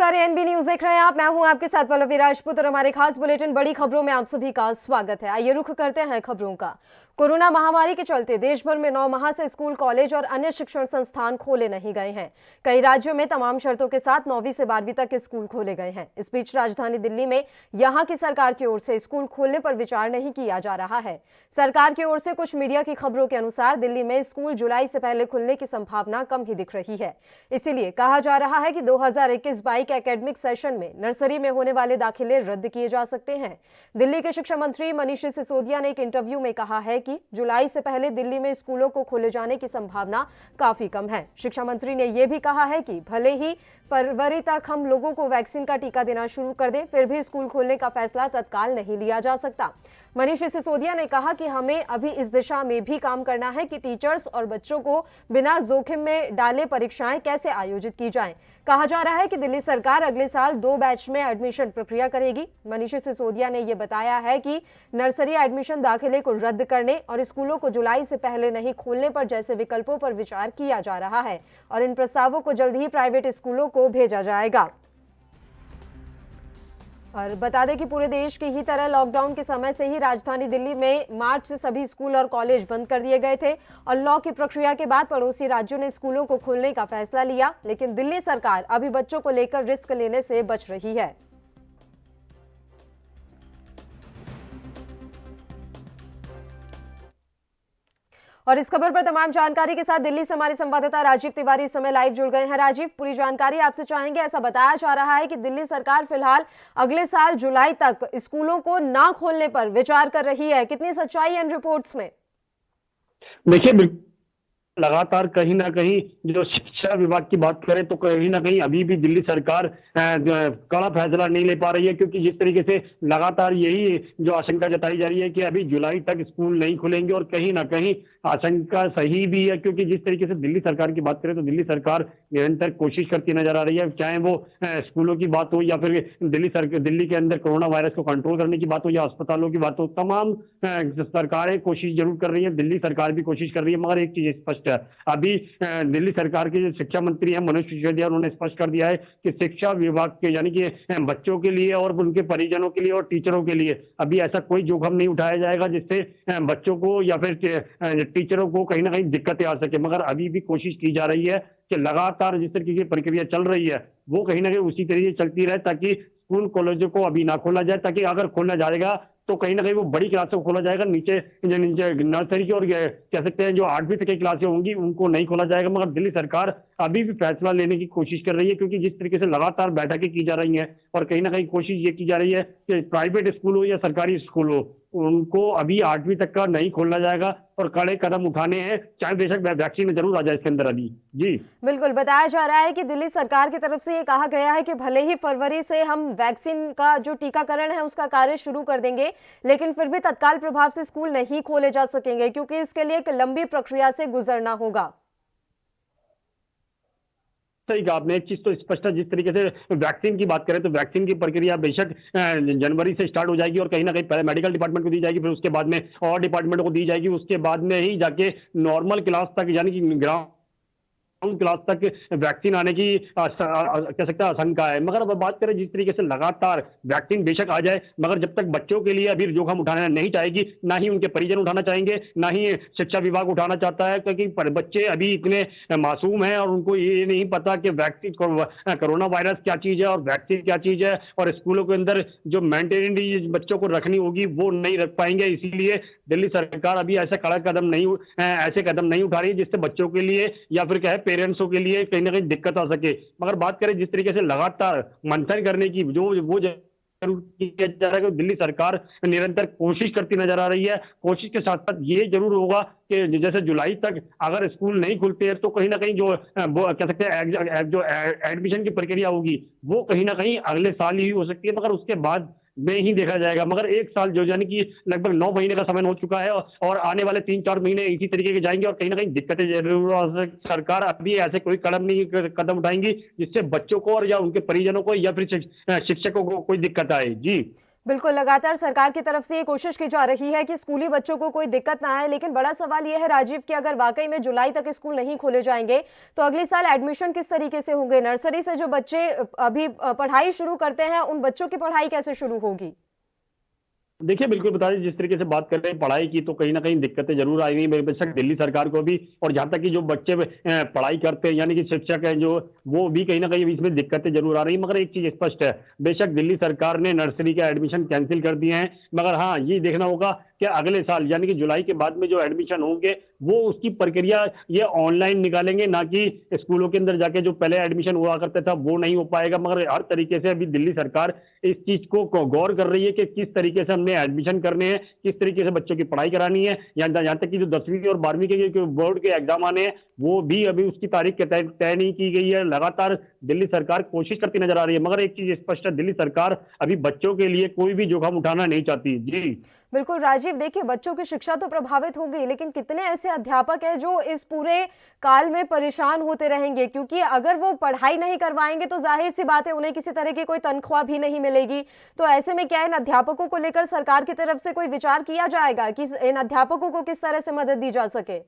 नमस्कार, ANB news देख रहे हैं आप। मैं हूं आपके साथ पल्लवी राजपूत और हमारे खास बुलेटिन बड़ी खबरों में आप सभी का स्वागत है। आइए रुख करते हैं खबरों का। कोरोना महामारी के चलते देश भर में 9 माह से स्कूल, कॉलेज और अन्य शिक्षण संस्थान खोले नहीं गए हैं। कई राज्यों में तमाम शर्तों के साथ 9वीं से 12वीं तक के स्कूल खोले गए हैं। इस बीच राजधानी दिल्ली में यहां की सरकार की ओर से स्कूल खोलने पर विचार नहीं किया जा रहा है। सरकार की ओर से कुछ मीडिया की खबरों के अनुसार दिल्ली में स्कूल जुलाई से पहले खुलने की संभावना कम ही दिख रही है। इसीलिए कहा जा रहा है कि 2021-22 एकेडमिक सेशन में नर्सरी में होने वाले दाखिले रद्द किए जा सकते हैं। दिल्ली के शिक्षा मंत्री मनीष सिसोदिया ने एक इंटरव्यू में कहा है कि जुलाई से पहले दिल्ली में स्कूलों को खोले जाने की संभावना काफी कम है। शिक्षा मंत्री ने यह भी कहा है कि भले ही फरवरी तक हम लोगों को वैक्सीन का टीका देना शुरू कर दें, फिर भी स्कूल खोलने का फैसला तत्काल नहीं लिया जा सकता। मनीष सिसोदिया ने कहा कि हमें अभी इस दिशा में भी काम करना है कि टीचर्स और बच्चों को बिना जोखिम में डाले परीक्षाएं कैसे आयोजित की जाएं। कहा जा रहा है कि दिल्ली सरकार अगले साल 2 बैच में एडमिशन प्रक्रिया करेगी। मनीष सिसोदिया ने यह बताया है कि नर्सरी एडमिशन दाखिले को रद्द करने और स्कूलों को जुलाई से पहले नहीं खोलने पर जैसे विकल्पों पर विचार किया जा रहा है और इन प्रस्तावों को जल्द ही प्राइवेट स्कूलों को भेजा जाएगा। और बता दें कि पूरे देश की ही तरह लॉकडाउन के समय से ही राजधानी दिल्ली में मार्च से सभी स्कूल और कॉलेज बंद कर दिए गए थे और लॉक की प्रक्रिया के बाद पड़ोसी राज्यों ने स्कूलों को खोलने का फैसला लिया, लेकिन दिल्ली सरकार अभी बच्चों को लेकर रिस्क लेने से बच रही है। और इस खबर पर तमाम जानकारी के साथ दिल्ली से हमारे संवाददाता राजीव तिवारी इस समय लाइव जुड़ गए हैं। राजीव, पूरी जानकारी आपसे चाहेंगे। ऐसा बताया जा रहा है कि दिल्ली सरकार फिलहाल अगले साल जुलाई तक स्कूलों को ना खोलने पर विचार कर रही है। कितनी सच्चाई है इन रिपोर्ट्स में? देखिए, लगातार कहीं ना कहीं जो शिक्षा विभाग की बात करें तो कहीं ना कहीं अभी भी दिल्ली सरकार कड़ा फैसला नहीं ले पा रही है, क्योंकि जिस तरीके से लगातार यही जो आशंका जताई जा रही है कि अभी जुलाई तक स्कूल नहीं खुलेंगे, और कहीं ना कहीं आशंका सही भी है, क्योंकि जिस तरीके से दिल्ली सरकार की बात करें तो दिल्ली सरकार निरंतर कोशिश करती नजर आ रही है, चाहे वो स्कूलों की बात हो या फिर दिल्ली के अंदर कोरोना वायरस को कंट्रोल करने की बात हो या अस्पतालों की बात हो। तमाम सरकारें कोशिश जरूर कर रही है, दिल्ली सरकार भी कोशिश कर रही है, मगर एक चीज स्पष्ट है, अभी दिल्ली सरकार के जो शिक्षा मंत्री हैं मनोज सिसोदिया, उन्होंने स्पष्ट कर दिया है कि शिक्षा विभाग के यानी कि बच्चों के लिए और उनके परिजनों के लिए और टीचरों के लिए अभी ऐसा कोई जोखिम नहीं उठाया जाएगा जिससे बच्चों को या फिर टीचरों को कहीं ना कहीं दिक्कतें आ सके। मगर अभी भी कोशिश की जा रही है कि लगातार जिस तरीके की प्रक्रिया चल रही है वो कहीं ना कहीं उसी तरीके चलती रहे, ताकि स्कूल कॉलेजों को अभी ना खोला जाए, ताकि अगर खोला जाएगा तो कहीं ना कहीं वो बड़ी क्लास को खोला जाएगा, नीचे नर्सरी की और कह सकते हैं जो 8वीं तक की क्लासें होंगी उनको नहीं खोला जाएगा। मगर दिल्ली सरकार अभी भी फैसला लेने की कोशिश कर रही है, क्योंकि जिस तरीके से लगातार बैठकें की जा रही हैं और कहीं ना कहीं कोशिश ये की जा रही है कि प्राइवेट स्कूल हो या सरकारी स्कूल हो उनको अभी 8वीं तक का नहीं खोलना जाएगा और कड़े कदम उठाने हैं, चाहे बेशक वैक्सीन जरूर आ जाए इसके अंदर अभी। जी बिल्कुल, बताया जा रहा है कि दिल्ली सरकार की तरफ से ये कहा गया है कि भले ही फरवरी से हम वैक्सीन का जो टीकाकरण है उसका कार्य शुरू कर देंगे, लेकिन फिर भी तत्काल प्रभाव से स्कूल नहीं खोले जा सकेंगे, क्योंकि इसके लिए एक लंबी प्रक्रिया से गुजरना होगा। सही कहा आपने, एक चीज तो स्पष्ट है, जिस तरीके से वैक्सीन की बात करें तो वैक्सीन की प्रक्रिया बेशक जनवरी से स्टार्ट हो जाएगी और कहीं ना कहीं मेडिकल डिपार्टमेंट को दी जाएगी, फिर उसके बाद में और डिपार्टमेंट को दी जाएगी, उसके बाद में ही जाके नॉर्मल क्लास तक यानी कि ग्राउंड क्लास तक वैक्सीन आने की कह सकते हैं आशंका है। मगर अब बात करें जिस तरीके से लगातार वैक्सीन बेशक आ जाए, मगर जब तक बच्चों के लिए अभी जोखिम उठाना नहीं चाहेगी, ना ही उनके परिजन उठाना चाहेंगे, ना ही शिक्षा विभाग उठाना चाहता है, क्योंकि बच्चे अभी इतने मासूम हैं और उनको ये नहीं पता कि वैक्सीन कोरोना वायरस क्या चीज है और वैक्सीन क्या चीज है, और स्कूलों के अंदर जो मेंटेनेंस बच्चों को रखनी होगी वो नहीं रख पाएंगे। इसीलिए दिल्ली सरकार अभी ऐसे ऐसे कदम नहीं उठा रही है जिससे बच्चों के लिए या फिर क्या है पेरेंट्सों के लिए कहीं ना कहीं दिक्कत आ सके। मगर बात करें जिस तरीके से लगातार मंथन करने की जो वो जरूर किया जा रहा है कि दिल्ली सरकार निरंतर कोशिश करती नजर आ रही है। कोशिश के साथ साथ ये जरूर होगा कि जैसे जुलाई तक अगर स्कूल नहीं खुलते हैं तो कहीं ना कहीं जो कह सकते हैं जो एडमिशन की प्रक्रिया होगी वो कहीं ना कहीं अगले साल ही हो सकती है, मगर उसके बाद में ही देखा जाएगा। मगर एक साल जो यानी कि लगभग 9 महीने का समय हो चुका है और आने वाले 3-4 महीने इसी तरीके के जाएंगे और कहीं ना कहीं दिक्कतें जरूर सरकार अभी ऐसे कोई कदम उठाएंगी जिससे बच्चों को और या उनके परिजनों को या फिर शिक्षकों को कोई दिक्कत आए। जी बिल्कुल, लगातार सरकार की तरफ से ये कोशिश की जा रही है कि स्कूली बच्चों को कोई दिक्कत ना आए, लेकिन बड़ा सवाल ये है राजीव कि अगर वाकई में जुलाई तक स्कूल नहीं खोले जाएंगे तो अगले साल एडमिशन किस तरीके से होंगे? नर्सरी से जो बच्चे अभी पढ़ाई शुरू करते हैं, उन बच्चों की पढ़ाई कैसे शुरू होगी? देखिए, बिल्कुल बता दें, जिस तरीके से बात कर रहे हैं पढ़ाई की, तो कहीं न कहीं दिक्कतें ज़रूर आई हुई हैं, बेशक दिल्ली सरकार को भी। और जहाँ तक कि जो बच्चे पढ़ाई करते हैं, यानी कि शिक्षक हैं जो, वो भी कहीं न कहीं इसमें दिक्कतें ज़रूर आ रही हैं। मगर एक चीज़ स्पष्ट है, बेशक दिल्ली सरकार ने नर्सरी का एडमिशन कैंसल कर दिए हैं, मगर हाँ, ये देखना होगा कि अगले साल यानी कि जुलाई के बाद में जो एडमिशन होंगे, वो उसकी प्रक्रिया ये ऑनलाइन निकालेंगे, ना कि स्कूलों के अंदर जाके जो पहले एडमिशन हुआ करता था, वो नहीं हो पाएगा। मगर हर तरीके से अभी दिल्ली सरकार इस चीज़ को गौर कर रही है कि किस तरीके से हमने एडमिशन करने हैं, किस तरीके से बच्चों की पढ़ाई करानी है। यहाँ तक कि जो 10वीं और 12वीं के जो बोर्ड के एग्जाम आने हैं, वो भी अभी उसकी तारीख तय नहीं की गई है। लगातार दिल्ली सरकार कोशिश करती नजर आ रही है, मगर एक चीज स्पष्ट है, दिल्ली सरकार अभी बच्चों के लिए कोई भी जोखिम उठाना नहीं चाहती। जी। बिल्कुल राजीव, देखिए बच्चों की शिक्षा तो प्रभावित होगी, लेकिन कितने ऐसे अध्यापक हैं जो इस पूरे काल में परेशान होते रहेंगे? क्योंकि अगर वो पढ़ाई नहीं करवाएंगे तो जाहिर सी बात है उन्हें किसी तरह की कोई तनख्वाह भी नहीं मिलेगी। तो ऐसे में क्या इन अध्यापकों को लेकर सरकार की तरफ से कोई विचार किया जाएगा कि इन अध्यापकों को किस तरह से मदद दी जा सके?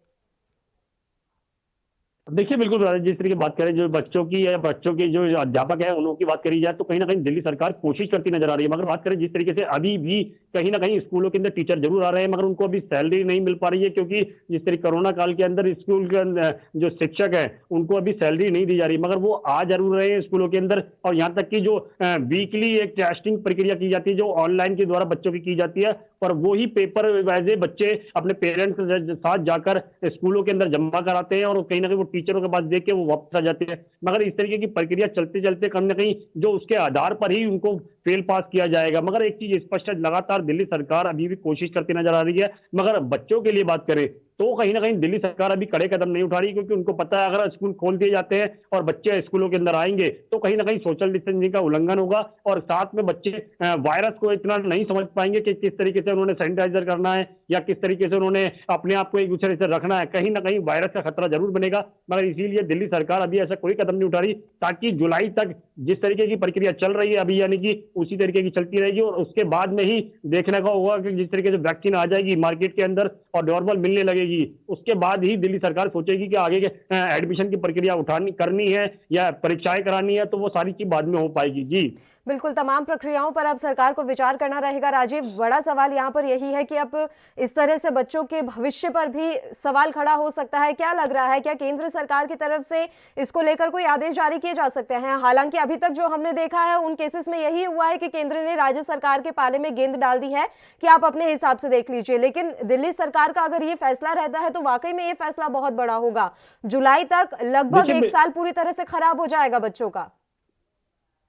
देखिए, बिल्कुल बता दें, जिस तरीके की बात करें जो बच्चों की है, बच्चों के जो अध्यापक हैं उनकी बात करी जाए, तो कहीं न कहीं दिल्ली सरकार कोशिश करती नज़र आ रही है। मगर बात करें जिस तरीके से अभी भी कहीं न कहीं स्कूलों के अंदर टीचर ज़रूर आ रहे हैं, मगर उनको अभी सैलरी नहीं मिल पा रही है, क्योंकि जिस तरीके कोरोना काल के अंदर स्कूल के अंदर जो शिक्षक हैं, उनको अभी सैलरी नहीं दी जा रही। मगर वो आ ज़रूर रहे हैं स्कूलों के अंदर। और यहाँ तक कि जो वीकली एक टेस्टिंग प्रक्रिया की जाती है, जो ऑनलाइन के द्वारा बच्चों की जाती है, और वही पेपर वैसे बच्चे अपने पेरेंट्स के साथ जाकर स्कूलों के अंदर जमा कराते हैं, और कहीं ना कहीं वो टीचरों के पास देख के वो वापस आ जाते हैं। मगर इस तरीके की प्रक्रिया चलते चलते कहीं ना कहीं जो उसके आधार पर ही उनको फेल पास किया जाएगा। मगर एक चीज स्पष्ट है, लगातार दिल्ली सरकार अभी भी कोशिश करती नजर आ रही है। मगर बच्चों के लिए बात करें तो कहीं ना कहीं दिल्ली सरकार अभी कड़े कदम नहीं उठा रही, क्योंकि उनको पता है अगर स्कूल खोल दिए जाते हैं और बच्चे स्कूलों के अंदर आएंगे तो कहीं ना कहीं सोशल डिस्टेंसिंग का उल्लंघन होगा, और साथ में बच्चे वायरस को इतना नहीं समझ पाएंगे कि किस तरीके से उन्होंने सैनिटाइजर करना है या किस तरीके से उन्होंने अपने आप को एक दूसरे से रखना है। कहीं ना कहीं वायरस का खतरा जरूर बनेगा। मगर इसीलिए दिल्ली सरकार अभी ऐसा कोई कदम नहीं उठा रही, ताकि जुलाई तक जिस तरीके की प्रक्रिया चल रही है अभी, यानी कि उसी तरीके की चलती रहेगी, और उसके बाद में ही देखने का होगा कि जिस तरीके से वैक्सीन आ जाएगी मार्केट के अंदर और नॉर्मल मिलने लगेगी, उसके बाद ही दिल्ली सरकार सोचेगी कि आगे के एडमिशन की प्रक्रिया उठानी करनी है या परीक्षाएं करानी है, तो वो सारी चीज बाद में हो पाएगी। जी। बिल्कुल, तमाम प्रक्रियाओं पर अब सरकार को विचार करना रहेगा राजीव। बड़ा सवाल यहाँ पर यही है कि अब इस तरह से बच्चों के भविष्य पर भी सवाल खड़ा हो सकता है। क्या लग रहा है, क्या केंद्र सरकार की तरफ से इसको लेकर कोई आदेश जारी किए जा सकते हैं? हालांकि अभी तक जो हमने देखा है उन केसेस में यही हुआ है कि केंद्र ने राज्य सरकार के पाले में गेंद डाल दी है कि आप अपने हिसाब से देख लीजिए। लेकिन दिल्ली सरकार का अगर ये फैसला रहता है तो वाकई में ये फैसला बहुत बड़ा होगा। जुलाई तक लगभग एक साल पूरी तरह से खराब हो जाएगा बच्चों का।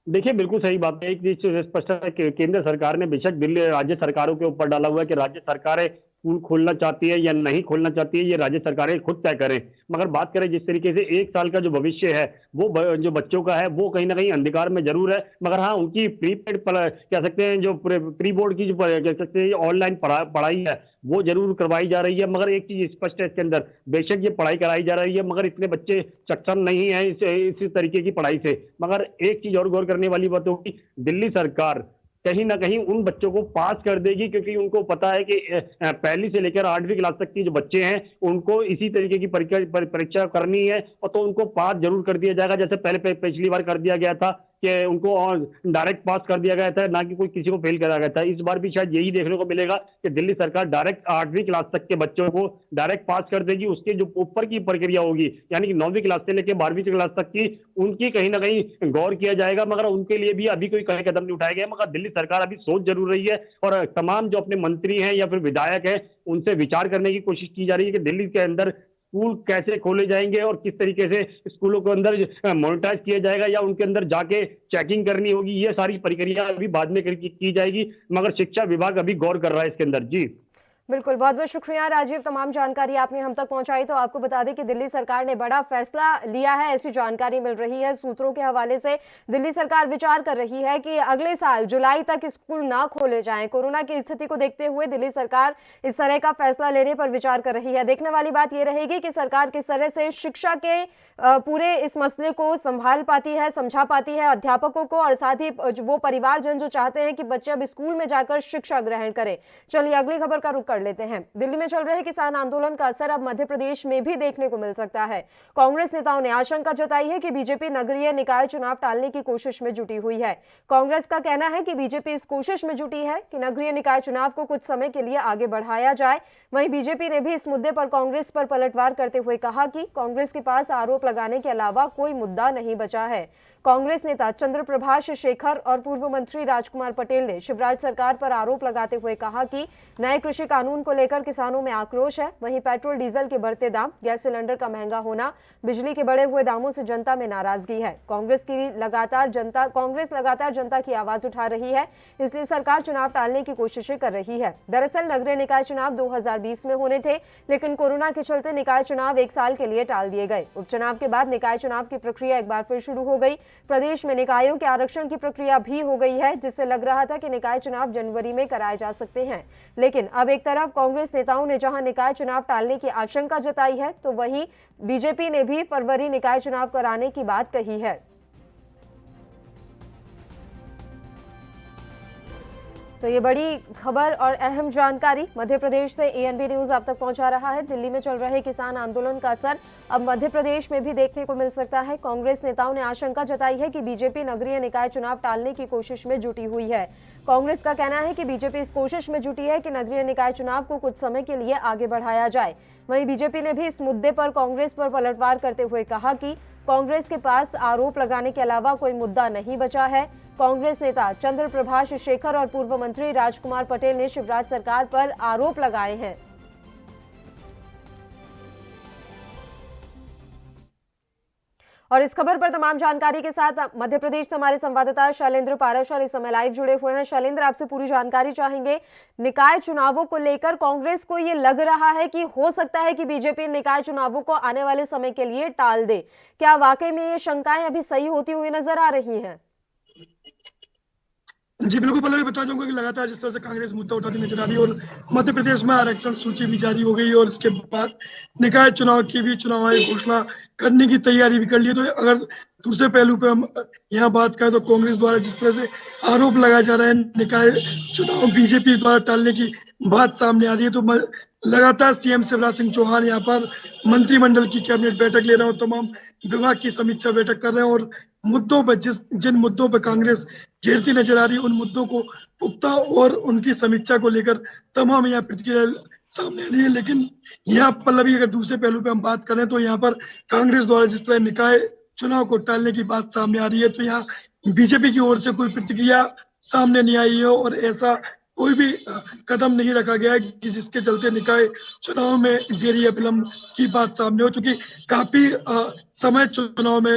देखिए, बिल्कुल सही बात है। एक चीज स्पष्ट है कि केंद्र सरकार ने बेशक दिल्ली राज्य सरकारों के ऊपर डाला हुआ है कि राज्य सरकारें स्कूल खोलना चाहती है या नहीं खोलना चाहती है, ये राज्य सरकारें खुद तय करें। मगर बात करें जिस तरीके से एक साल का जो भविष्य है वो जो बच्चों का है वो कहीं ना कहीं अंधकार में जरूर है। मगर हाँ, उनकी प्रीपेड कह सकते हैं, जो प्री बोर्ड की जो कह सकते हैं ऑनलाइन पढ़ाई है वो जरूर करवाई जा रही है। मगर एक चीज स्पष्ट है इसके अंदर, बेशक ये पढ़ाई कराई जा रही है, मगर इतने बच्चे सक्षम नहीं है इस तरीके की पढ़ाई से। मगर एक चीज और गौर करने वाली बात होगी, दिल्ली सरकार कहीं ना कहीं उन बच्चों को पास कर देगी, क्योंकि उनको पता है कि पहली से लेकर 8वीं क्लास तक की जो बच्चे हैं उनको इसी तरीके की परीक्षा करनी है, और तो उनको पास जरूर कर दिया जाएगा, जैसे पहले पिछली बार कर दिया गया था कि उनको डायरेक्ट पास कर दिया गया था, ना कि कोई किसी को फेल करा गया था। इस बार भी शायद यही देखने को मिलेगा कि दिल्ली सरकार डायरेक्ट 8वीं क्लास तक के बच्चों को डायरेक्ट पास कर देगी। उसके जो ऊपर की प्रक्रिया होगी, यानी कि 9वीं क्लास से लेकर 12वीं क्लास तक की, उनकी कहीं ना कहीं गौर किया जाएगा। मगर उनके लिए भी अभी कोई कड़े कदम नहीं उठाए गए। मगर दिल्ली सरकार अभी सोच जरूर रही है, और तमाम जो अपने मंत्री हैं या फिर विधायक हैं उनसे विचार करने की कोशिश की जा रही है कि दिल्ली के अंदर स्कूल कैसे खोले जाएंगे और किस तरीके से स्कूलों के अंदर मॉनिटाइज किया जाएगा, या उनके अंदर जाके चेकिंग करनी होगी। ये सारी प्रक्रिया अभी बाद में की जाएगी, मगर शिक्षा विभाग अभी गौर कर रहा है इसके अंदर। जी। बिल्कुल, बहुत बहुत शुक्रिया राजीव, तमाम जानकारी आपने हम तक पहुंचाई। तो आपको बता दें कि दिल्ली सरकार ने बड़ा फैसला लिया है, ऐसी जानकारी मिल रही है सूत्रों के हवाले से। दिल्ली सरकार विचार कर रही है कि अगले साल जुलाई तक स्कूल ना खोले जाएं। कोरोना की स्थिति को देखते हुए दिल्ली सरकार इस तरह का फैसला लेने पर विचार कर रही है। देखने वाली बात यह रहेगी कि सरकार किस तरह से शिक्षा के पूरे इस मसले को संभाल पाती है, समझा पाती है अध्यापकों को, और साथ ही वो परिवारजन जो चाहते हैं कि बच्चे अब स्कूल में जाकर शिक्षा ग्रहण करें। चलिए अगली खबर का रुख कर लेते हैं। दिल्ली में चल रहे किसान आंदोलन का असर अब मध्य प्रदेश में भी देखने को मिल सकता है। कांग्रेस नेताओं ने आशंका जताई है कि बीजेपी नगरीय निकाय चुनाव टालने की कोशिश में जुटी हुई है। कांग्रेस का कहना है कि बीजेपी इस कोशिश में जुटी है कि नगरीय निकाय चुनाव को कुछ समय के लिए आगे बढ़ाया जाए। वहीं बीजेपी ने भी इस मुद्दे पर कांग्रेस पर पलटवार करते हुए कहा कि कांग्रेस के पास आरोप लगाने के अलावा कोई मुद्दा नहीं बचा है। कांग्रेस नेता चंद्रप्रभाष शेखर और पूर्व मंत्री राजकुमार पटेल ने शिवराज सरकार पर आरोप लगाते हुए कहा कि नए कृषि कानून को लेकर किसानों में आक्रोश है। वहीं पेट्रोल डीजल के बढ़ते दाम, गैस सिलेंडर का महंगा होना, बिजली के बढ़े हुए दामों से जनता में नाराजगी है। कांग्रेस लगातार जनता की आवाज उठा रही है, इसलिए सरकार चुनाव टालने की कोशिशें कर रही है। दरअसल नगरीय निकाय चुनाव 2020 में होने थे, लेकिन कोरोना के चलते निकाय चुनाव 1 साल के लिए टाल दिए गए। उपचुनाव के बाद निकाय चुनाव की प्रक्रिया एक बार फिर शुरू हो गई। प्रदेश में निकायों के आरक्षण की प्रक्रिया भी हो गई है, जिससे लग रहा था कि निकाय चुनाव जनवरी में कराए जा सकते हैं। लेकिन अब एक तरफ कांग्रेस नेताओं ने जहां निकाय चुनाव टालने की आशंका जताई है, तो वहीं बीजेपी ने भी फरवरी निकाय चुनाव कराने की बात कही है। तो ये बड़ी खबर और अहम जानकारी मध्य प्रदेश से एएनबी न्यूज आप तक पहुंचा रहा है। दिल्ली में चल रहे किसान आंदोलन का असर अब मध्य प्रदेश में भी देखने को मिल सकता है। कांग्रेस नेताओं ने आशंका जताई है कि बीजेपी नगरीय निकाय चुनाव टालने की कोशिश में जुटी हुई है। कांग्रेस का कहना है कि बीजेपी इस कोशिश में जुटी है कि नगरीय निकाय चुनाव को कुछ समय के लिए आगे बढ़ाया जाए। वहीं बीजेपी ने भी इस मुद्दे पर कांग्रेस पर पलटवार करते हुए कहा कि कांग्रेस के पास आरोप लगाने के अलावा कोई मुद्दा नहीं बचा है। कांग्रेस नेता चंद्रप्रभाष शेखर और पूर्व मंत्री राजकुमार पटेल ने शिवराज सरकार पर आरोप लगाए हैं। और इस खबर पर तमाम जानकारी के साथ मध्य प्रदेश से हमारे संवाददाता शैलेंद्र पारशर इस समय लाइव जुड़े हुए हैं। शैलेंद्र, आपसे पूरी जानकारी चाहेंगे। निकाय चुनावों को लेकर कांग्रेस को ये लग रहा है कि हो सकता है कि बीजेपी निकाय चुनावों को आने वाले समय के लिए टाल दे। क्या वाकई में ये शंकाएं अभी सही होती हुई नजर आ रही हैं? जी बिल्कुल, पहले भी बता दूंगा कि लगातार जिस तरह से कांग्रेस मुद्दा उठाती नजर आ रही है और मध्य प्रदेश में आरक्षण सूची भी जारी हो गई और इसके बाद निकाय चुनाव की भी चुनाव आयोग घोषणा करने की तैयारी भी कर ली है। तो अगर दूसरे पहलू पे हम यहाँ बात करें तो कांग्रेस द्वारा जिस तरह से आरोप लगाया जा रहा है निकाय चुनाव बीजेपी द्वारा टालने की बात सामने आ रही है, तो लगातार सीएम शिवराज सिंह चौहान यहाँ पर मंत्रिमंडल की कैबिनेट बैठक ले रहे हैं और तमाम विभाग की समीक्षा बैठक कर रहे हैं और मुद्दों पर जिन मुद्दों पर कांग्रेस घेरती नजर आ रही है उन मुद्दों को पुख्ता और उनकी समीक्षा को लेकर तमाम यहाँ प्रतिक्रिया सामने आ रही है। लेकिन यहाँ पल्लवी अगर दूसरे पहलू पे हम बात करें तो यहाँ पर कांग्रेस द्वारा जिस तरह निकाय चुनाव को टालने की बात सामने आ रही है, तो यहाँ बीजेपी की ओर से कोई प्रतिक्रिया सामने नहीं आई है और ऐसा कोई भी कदम नहीं रखा गया है कि जिसके चलते निकाय चुनाव में देरी या विलंब की बात सामने हो चुकी। काफी समय चुनाव में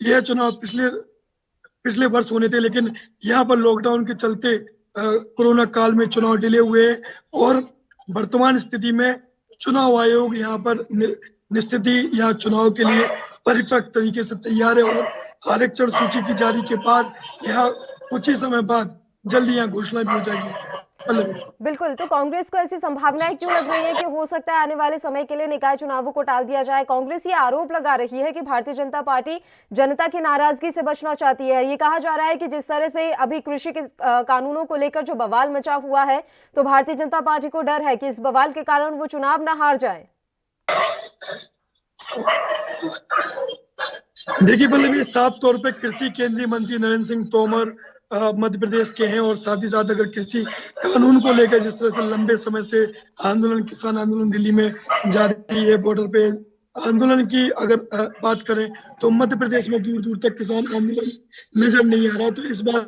यह चुनाव पिछले वर्ष होने थे, लेकिन यहाँ पर लॉकडाउन के चलते कोरोना काल में चुनाव डिले हुए हैं और वर्तमान स्थिति में चुनाव आयोग यहाँ पर निश्चित ही यहाँ चुनाव के लिए परिपक्व तरीके से तैयार है और आरक्षण सूची की जारी के बाद यहाँ कुछ ही समय बाद जल्दी यहाँ घोषणा भी हो जाएगी। बिल्कुल, तो कांग्रेस को ऐसी संभावनाएं क्यों लग रही है कि हो सकता है आने वाले समय के लिए निकाय चुनावों को टाल दिया जाए? कांग्रेस ये आरोप लगा रही है कि भारतीय जनता पार्टी जनता की नाराजगी से बचना चाहती है। ये कहा जा रहा है कि जिस तरह से अभी कृषि के कानूनों को लेकर जो बवाल मचा हुआ है, तो भारतीय जनता पार्टी को डर है कि इस बवाल के कारण वो चुनाव न हार जाए। देखिए पल्लवी, साफ तौर पे कृषि केंद्रीय मंत्री नरेंद्र सिंह तोमर मध्य प्रदेश के हैं और साथ ही साथ अगर कृषि कानून को लेकर जिस तरह से लंबे समय से किसान आंदोलन दिल्ली में जारी है, बॉर्डर पे आंदोलन की अगर बात करें तो मध्य प्रदेश में दूर दूर तक किसान आंदोलन नजर नहीं आ रहा। तो इस बार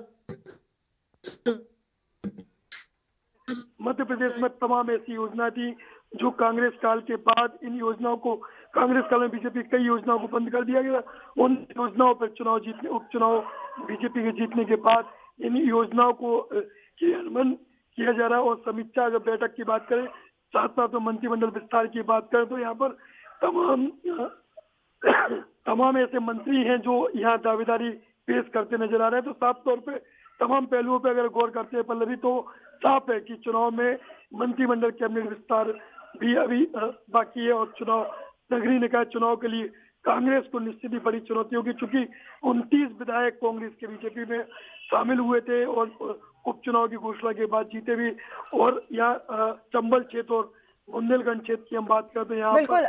मध्य प्रदेश में तमाम ऐसी योजना थी जो कांग्रेस काल के बाद इन योजनाओं को कांग्रेस काल में बीजेपी कई योजनाओं को बंद कर दिया गया। उन योजनाओं पर उपचुनाव बीजेपी के जीतने के बाद इन योजनाओं को किया जा रहा है। और समीक्षा अगर बैठक की बात करें, साथ साथ में मंत्रिमंडल विस्तार की बात करें, तो यहाँ पर तमाम ऐसे मंत्री हैं जो यहाँ दावेदारी पेश करते नजर आ रहे हैं। तो साफ तौर पे तमाम पहलुओं पे अगर गौर करते हैं पल्लवी, तो साफ है कि चुनाव में मंत्रिमंडल कैबिनेट विस्तार भी अभी बाकी है। और चुनाव, नगरीय निकाय चुनाव के लिए कांग्रेस को निश्चित ही बड़ी चुनौती होगी, क्योंकि 29 विधायक कांग्रेस के बीजेपी में शामिल हुए थे और उपचुनाव की घोषणा के बाद जीते भी। और यहाँ चंबल क्षेत्र और बुंदेलखंड क्षेत्र की हम बात करें तो यहाँ बिल्कुल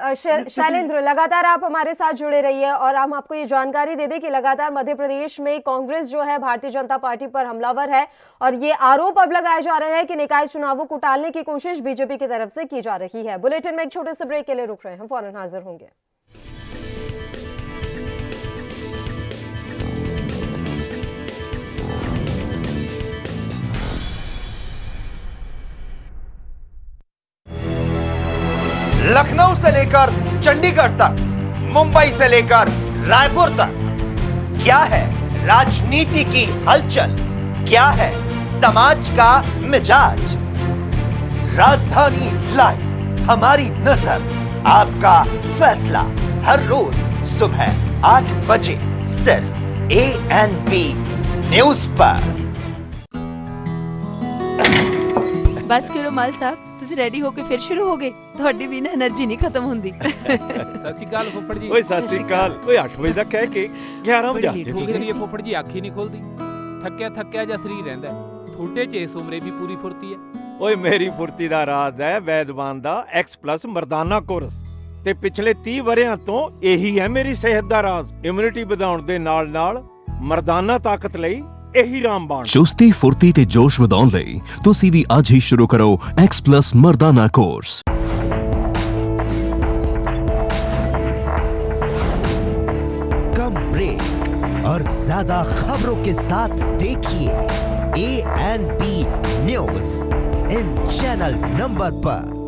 शैलेंद्र, लगातार आप हमारे साथ जुड़े रहिए और हम आपको ये जानकारी दे दें कि लगातार मध्य प्रदेश में कांग्रेस जो है भारतीय जनता पार्टी पर हमलावर है और ये आरोप अब लगाए जा रहे हैं कि निकाय चुनावों को टालने की कोशिश बीजेपी की तरफ से की जा रही है। बुलेटिन में एक छोटे से ब्रेक के लिए रुक रहे हैं, फौरन हाजिर होंगे। लखनऊ से लेकर चंडीगढ़ तक, मुंबई से लेकर रायपुर तक, क्या है राजनीति की हलचल, क्या है समाज का मिजाज। राजधानी लाइव, हमारी नजर, आपका फैसला, हर रोज सुबह 8 बजे सिर्फ ANP न्यूज पर। बस करो माल साहब, ਤੁਸੀਂ ਰੈਡੀ ਹੋ ਕੇ ਫਿਰ ਸ਼ੁਰੂ ਹੋ ਗਏ। ਤੁਹਾਡੀ ਵੀ ਨਾ એનર્ਜੀ ਨਹੀਂ ਖਤਮ ਹੁੰਦੀ। ਸਤਿ ਸ਼੍ਰੀ ਅਕਾਲ ਫੁੱਫੜ ਜੀ। ਓਏ ਸਤਿ ਸ਼੍ਰੀ ਅਕਾਲ। ਓਏ 8 ਵਜੇ ਦਾ ਕਹਿ ਕੇ 11 ਵਜੇ ਆਤੇ ਕੀ ਕਰੀਏ ਫੁੱਫੜ ਜੀ, ਅੱਖ ਹੀ ਨਹੀਂ ਖੁੱਲਦੀ। ਥੱਕਿਆ ਜਿਹਾ ਸਰੀਰ ਰਹਿੰਦਾ। ਤੁਹਾਡੇ 'ਚ ਇਸ ਉਮਰੇ ਵੀ ਪੂਰੀ ਫੁਰਤੀ ਹੈ। ਓਏ ਮੇਰੀ ਫੁਰਤੀ ਦਾ ਰਾਜ਼ ਹੈ ਵੈਦਵਾਨ ਦਾ X+ ਮਰਦਾਨਾ ਕੋਰਸ ਤੇ ਪਿਛਲੇ 30 ਵਰਿਆਂ ਤੋਂ ਇਹੀ ਹੈ ਮੇਰੀ ਸਿਹਤ ਦਾ ਰਾਜ਼। ਇਮਿਊਨਿਟੀ ਵਧਾਉਣ ਦੇ ਨਾਲ ਮਰਦਾਨਾ ਤਾਕਤ ਲਈ ਇਹੀ ਰਾਮਬਾਣ। ਚੁਸਤੀ ਫੁਰਤੀ ਤੇ ਜੋਸ਼ ਵਧਾਉਣ ਲਈ ਤੁਸੀਂ ਵੀ ਅੱਜ ਹੀ ਸ਼ੁਰੂ ਕਰੋ X+ ਮਰਦਾਨਾ ਕੋਰਸ। कम ब्रेक और ज्यादा खबरों के साथ देखिए ANP news in channel number पर।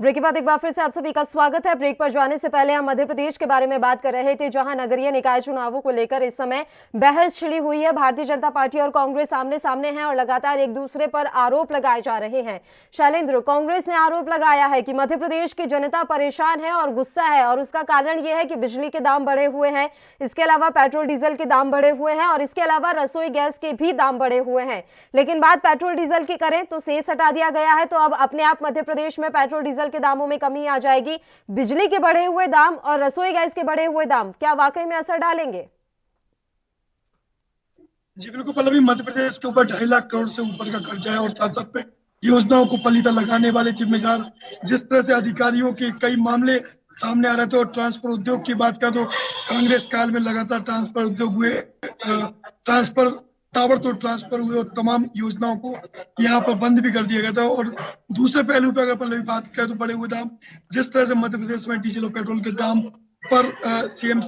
ब्रेक के बाद एक बार फिर से आप सभी का स्वागत है। ब्रेक पर जाने से पहले हम मध्य प्रदेश के बारे में बात कर रहे थे, जहां नगरीय निकाय चुनावों को लेकर इस समय बहस छिड़ी हुई है। भारतीय जनता पार्टी और कांग्रेस आमने सामने हैं और लगातार एक दूसरे पर आरोप लगाए जा रहे हैं। शैलेंद्र, कांग्रेस ने आरोप लगाया है कि मध्य प्रदेश की जनता परेशान है और गुस्सा है और उसका कारण यह है कि बिजली के दाम बढ़े हुए हैं, इसके अलावा पेट्रोल डीजल के दाम बढ़े हुए हैं और इसके अलावा रसोई गैस के भी दाम बढ़े हुए हैं। लेकिन बात पेट्रोल डीजल की करें तो सेस हटा दिया गया है, तो अब अपने आप मध्य प्रदेश में पेट्रोल डीजल के दामों में कमी आ जाएगी। बिजली के बढ़े हुए दाम और रसोई गैस के बढ़े हुए दाम क्या वाकई में असर डालेंगे? जी बिल्कुल पल्लवी, मध्य प्रदेश के ऊपर 2.5 लाख करोड़ से ऊपर का खर्चा है और साथ साथ में योजनाओं को पलीता लगाने वाले जिम्मेदार जिस तरह से अधिकारियों के कई मामले सामने आ रहे थे। और ट्रांसपोर्ट उद्योग की बात करें तो कांग्रेस काल में लगातार ट्रांसपोर्ट उद्योग हुए, ताबड़तोड़ ट्रांसफर हुए और तमाम योजनाओं को यहाँ पर बंद भी कर दिया गया था। और दूसरे पहलू पर अगर पहले बात करें तो बढ़े हुए दाम, जिस तरह से मध्य प्रदेश में डीजल और पेट्रोल के दाम पर CM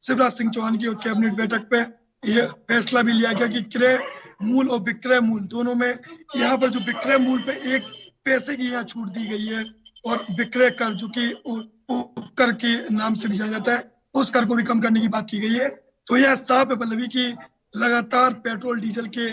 शिवराज सिंह चौहान की कैबिनेट बैठक पे यह फैसला भी लिया गया कि क्रय मूल और विक्रय मूल दोनों में, यहाँ पर जो विक्रय मूल पे 1 पैसे की यहाँ छूट दी गई है और विक्रय कर जो कि उपकर के नाम से भी जाना जाता है, उस कर को भी कम करने की बात की गई है। तो यह साफ है पल्लवी की लगातार पेट्रोल डीजल के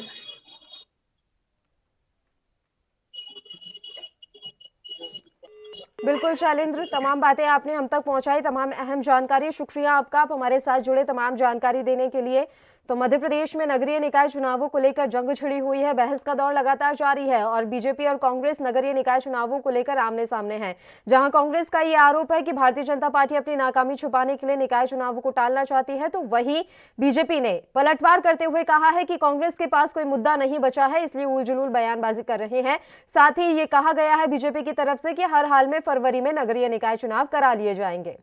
बिल्कुल शैलेंद्र, तमाम बातें आपने हम तक पहुंचाई, तमाम अहम जानकारी। शुक्रिया आपका, आप हमारे साथ जुड़े तमाम जानकारी देने के लिए। तो मध्य प्रदेश में नगरीय निकाय चुनावों को लेकर जंग छिड़ी हुई है, बहस का दौर लगातार जारी है और बीजेपी और कांग्रेस नगरीय निकाय चुनावों को लेकर आमने सामने हैं। जहां कांग्रेस का ये आरोप है कि भारतीय जनता पार्टी अपनी नाकामी छुपाने के लिए निकाय चुनावों को टालना चाहती है, तो वहीं बीजेपी ने पलटवार करते हुए कहा है कि कांग्रेस के पास कोई मुद्दा नहीं बचा है, इसलिए उलझुल बयानबाजी कर रहे हैं। साथ ही ये कहा गया है बीजेपी की तरफ से कि हर हाल में फरवरी में नगरीय निकाय चुनाव करा लिए जाएंगे।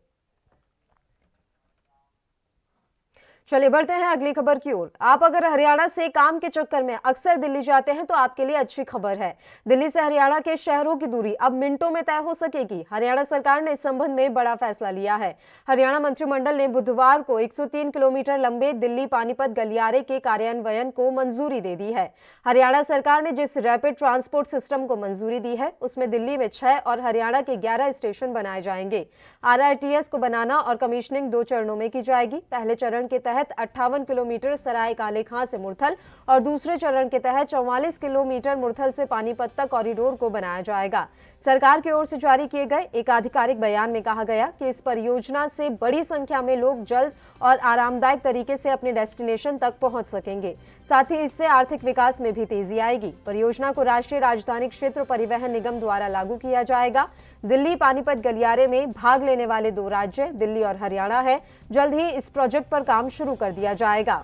चलिए बढ़ते हैं अगली खबर की ओर। आप अगर हरियाणा से काम के चक्कर में अक्सर दिल्ली जाते हैं तो आपके लिए अच्छी खबर है। दिल्ली से हरियाणा के शहरों की दूरी अब मिनटों में तय हो सकेगी। हरियाणा सरकार ने इस संबंध में बड़ा फैसला लिया है। हरियाणा मंत्रिमंडल ने बुधवार को 103 किलोमीटर लंबे दिल्ली पानीपत गलियारे के कार्यान्वयन को मंजूरी दे दी है। हरियाणा सरकार ने जिस रैपिड ट्रांसपोर्ट सिस्टम को मंजूरी दी है उसमें दिल्ली में 6 और हरियाणा के 11 स्टेशन बनाए जाएंगे। RITS को बनाना और कमीशनिंग 2 चरणों में की जाएगी। पहले चरण के तहत 58 किलोमीटर सराय काले खां से मुरथल और दूसरे चरण के तहत 44 किलोमीटर मुरथल से पानीपत तक कॉरिडोर को बनाया जाएगा। सरकार की ओर से जारी किए गए एक आधिकारिक बयान में कहा गया कि इस परियोजना से बड़ी संख्या में लोग जल्द और आरामदायक तरीके से अपने डेस्टिनेशन तक पहुंच सकेंगे। साथ ही इससे आर्थिक विकास में भी तेजी आएगी। परियोजना को राष्ट्रीय राजधानी क्षेत्र परिवहन निगम द्वारा लागू किया जाएगा। दिल्ली पानीपत गलियारे में भाग लेने वाले 2 राज्य दिल्ली और हरियाणा है। जल्द ही इस प्रोजेक्ट पर काम शुरू कर दिया जाएगा।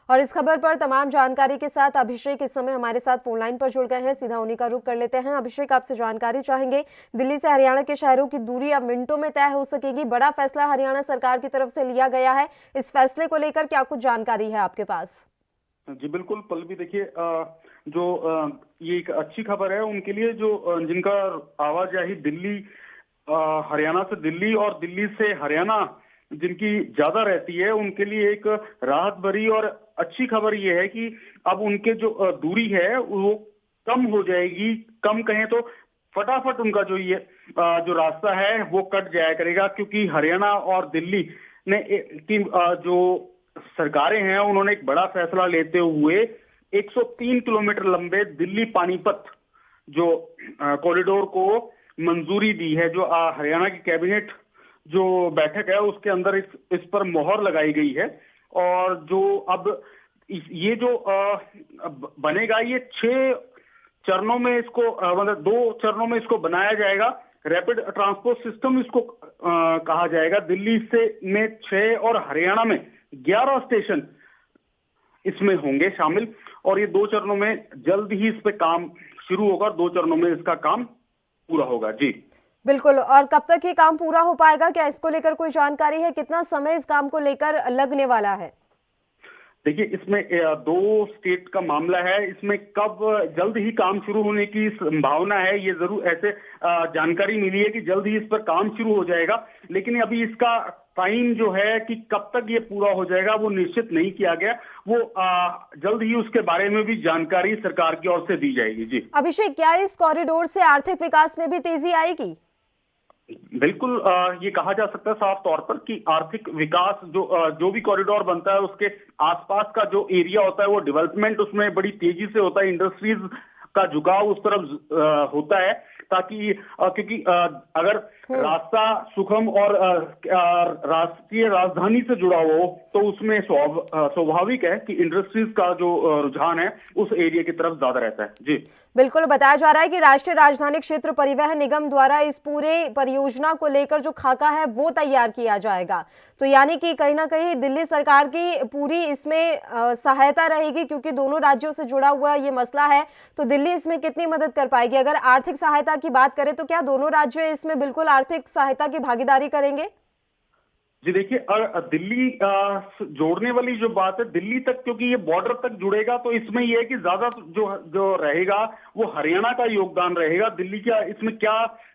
और इस खबर पर तमाम जानकारी के साथ अभिषेक इस समय हमारे साथ फोन लाइन पर जुड़ गए हैं। सीधा उन्हीं का रुख कर लेते हैं। अभिषेक, आपसे जानकारी चाहेंगे, दिल्ली से हरियाणा के शहरों की दूरी अब मिनटों में तय हो सकेगी। बड़ा फैसला हरियाणा सरकार की तरफ से लिया गया है। इस फैसले को लेकर क्या कुछ जानकारी है आपके पास? जी बिल्कुल पल्लवी, देखिए ये एक अच्छी खबर है उनके लिए जो जिनका आवाजाही दिल्ली हरियाणा से दिल्ली और दिल्ली से हरियाणा जिनकी ज्यादा रहती है, उनके लिए एक राहत भरी और अच्छी खबर ये है कि अब उनके जो दूरी है वो कम हो जाएगी। कम कहें तो फटाफट उनका जो ये जो रास्ता है वो कट जाया करेगा, क्योंकि हरियाणा और दिल्ली ने की जो सरकारें हैं उन्होंने एक बड़ा फैसला लेते हुए 103 किलोमीटर लंबे दिल्ली पानीपत जो कॉरिडोर को मंजूरी दी है। जो हरियाणा की कैबिनेट जो बैठक है उसके अंदर इस पर मोहर लगाई गई है। और जो अब ये जो बनेगा, ये 6 चरणों में इसको मतलब 2 चरणों में इसको बनाया जाएगा। रैपिड ट्रांसपोर्ट सिस्टम इसको कहा जाएगा। दिल्ली से में 6 और हरियाणा में 11 स्टेशन इसमें होंगे शामिल, और ये 2 चरणों में जल्द ही इस पे काम शुरू होगा। 2 चरणों में इसका काम पूरा होगा। जी बिल्कुल। और कब तक ये काम पूरा हो पाएगा, क्या इसको लेकर कोई जानकारी है? कितना समय इस काम को लेकर लगने वाला है? देखिए, इसमें 2 स्टेट का मामला है। इसमें कब जल्द ही काम शुरू होने की संभावना है, ये जरूर ऐसे जानकारी मिली है कि जल्द ही इस पर काम शुरू हो जाएगा। लेकिन अभी इसका टाइम जो है कि कब तक ये पूरा हो जाएगा वो निश्चित नहीं किया गया। वो जल्द ही उसके बारे में भी जानकारी सरकार की ओर से दी जाएगी। जी अभिषेक, क्या इस कॉरिडोर से आर्थिक विकास में भी तेजी आएगी? बिल्कुल, ये कहा जा सकता है साफ तौर पर कि आर्थिक विकास जो भी कॉरिडोर बनता है उसके आसपास का जो एरिया होता है वो डेवलपमेंट उसमें बड़ी तेजी से होता है। इंडस्ट्रीज का झुकाव उस तरफ होता है, ताकि क्योंकि अगर रास्ता सुगम और राष्ट्रीय राजधानी से जुड़ा हो तो उसमें स्वाभाविक है कि इंडस्ट्रीज का जो रुझान है उस एरिया की तरफ ज्यादा रहता है। जी बिल्कुल। बताया जा रहा है कि राष्ट्रीय राजधानी क्षेत्र परिवहन निगम द्वारा इस पूरे परियोजना को लेकर जो खाका है वो तैयार किया जाएगा। तो यानी कि कहीं ना कहीं दिल्ली सरकार की पूरी इसमें सहायता रहेगी, क्योंकि दोनों राज्यों से जुड़ा हुआ ये मसला है। तो दिल्ली इसमें कितनी मदद कर पाएगी? अगर आर्थिक सहायता की बात करें तो क्या दोनों राज्य इसमें बिल्कुल आर्थिक सहायता की भागीदारी करेंगे? जी देखिए, दिल्ली जोड़ने वाली जो बात है दिल्ली तक, क्योंकि ये बॉर्डर तक जुड़ेगा तो इसमें ये है कि ज्यादा जो रहेगा वो हरियाणा का योगदान रहेगा। दिल्ली का इसमें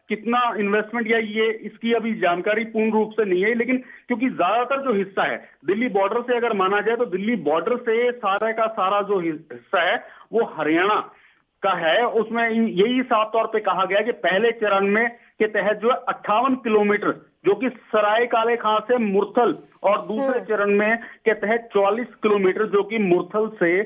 कितना इन्वेस्टमेंट या ये इसकी अभी जानकारी पूर्ण रूप से नहीं है, लेकिन क्योंकि ज्यादातर जो हिस्सा है दिल्ली बॉर्डर से अगर माना जाए तो दिल्ली बॉर्डर से सारा का सारा जो हिस्सा है वो हरियाणा का है। उसमें यही साफ तौर पे कहा गया कि पहले चरण में के तहत जो है 58 किलोमीटर जो कि सराय काले खां से मुरथल, और दूसरे चरण में के तहत 44 किलोमीटर जो कि मुरथल से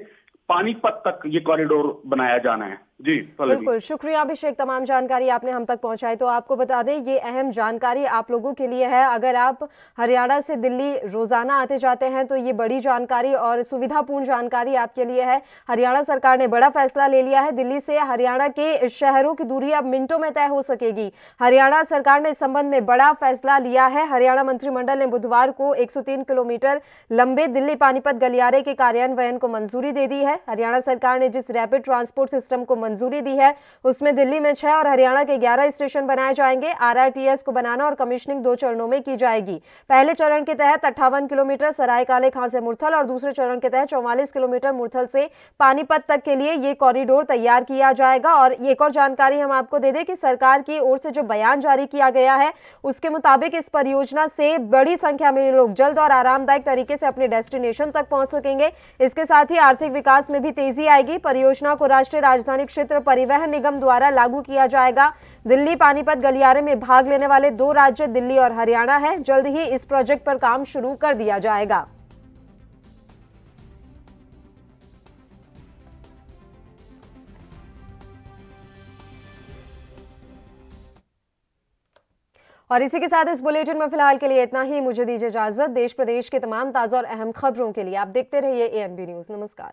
पानीपत तक ये कॉरिडोर बनाया जाना है। जी बिल्कुल, शुक्रिया अभिषेक, तमाम जानकारी आपने हम तक पहुंचाई। तो आपको बता दें ये अहम जानकारी आप लोगों के लिए है। अगर आप हरियाणा से दिल्ली रोजाना आते जाते हैं तो ये बड़ी जानकारी और सुविधापूर्ण जानकारी आपके लिए है। हरियाणा सरकार ने बड़ा फैसला ले लिया है। दिल्ली से हरियाणा के शहरों की दूरी अब मिनटों में तय हो सकेगी। हरियाणा सरकार ने इस संबंध में बड़ा फैसला लिया है। हरियाणा मंत्रिमंडल ने बुधवार को 103 किलोमीटर लंबे दिल्ली पानीपत गलियारे के कार्यान्वयन को मंजूरी दे दी है। हरियाणा सरकार ने जिस रैपिड ट्रांसपोर्ट सिस्टम को मंजूरी दी है उसमें दिल्ली में 6 और हरियाणा के 11 स्टेशन बनाए जाएंगे। RRTS को बनाना और कमीशनिंग 2 चरणों में की जाएगी। पहले चरण के तहत 58 किलोमीटर सरायकाले खां से मुरथल और दूसरे चरण के तहत 44 किलोमीटर मुरथल से पानीपत तक के लिए ये कॉरिडोर तैयार किया जाएगा। और एक और जानकारी हम आपको दे दें कि सरकार की ओर से जो बयान जारी किया गया है उसके मुताबिक इस परियोजना से बड़ी संख्या में लोग जल्द और आरामदायक तरीके से अपने डेस्टिनेशन तक पहुंच सकेंगे। इसके साथ ही आर्थिक विकास में भी तेजी आएगी। परियोजना को राष्ट्रीय राजधानी क्षेत्र परिवहन निगम द्वारा लागू किया जाएगा। दिल्ली पानीपत गलियारे में भाग लेने वाले 2 राज्य दिल्ली और हरियाणा है। जल्द ही इस प्रोजेक्ट पर काम शुरू कर दिया जाएगा। और इसी के साथ इस बुलेटिन में फिलहाल के लिए इतना ही। मुझे दीजिए इजाजत। देश प्रदेश के तमाम ताजा और अहम खबरों के लिए आप देखते रहिए ANB न्यूज। नमस्कार।